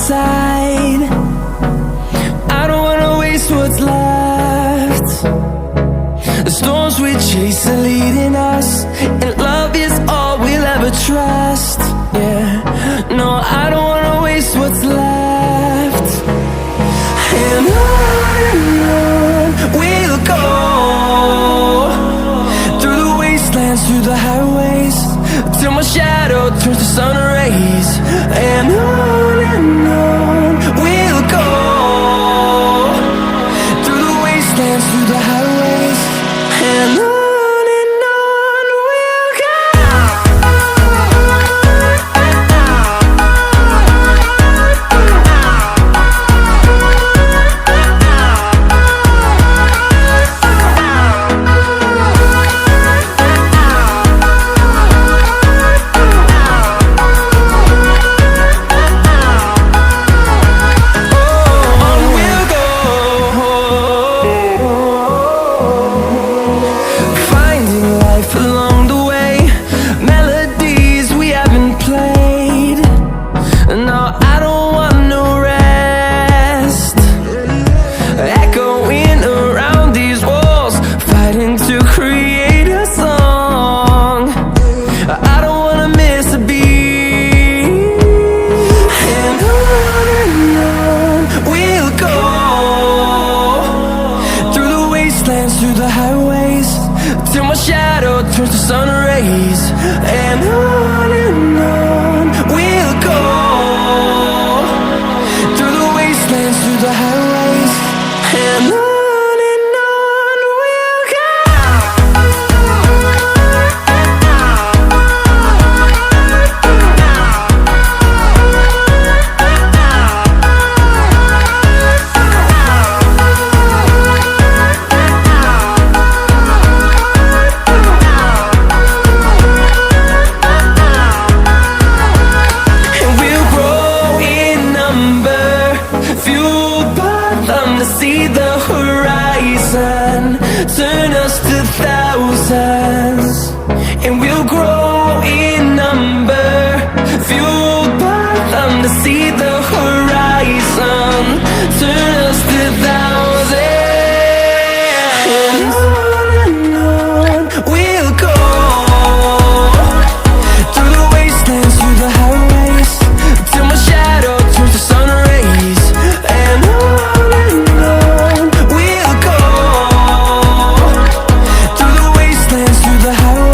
side. I don't wanna waste what's left. The storms we chase are leading us, and love is all we'll ever trust. Yeah, no, I don't wanna waste what's left. And on we'll go, through the wastelands, through the highways, till my shadow turns to sun rays. And on we'll go, through the wastelands, through the highways, and on we'll go. Through the highways, till my shadow turns to sun rays. And on we'll go, through the wastelands, through the highways, and on we'll go. To see the horizon turn us to thousands, and we'll grow in number, fueled by them to see the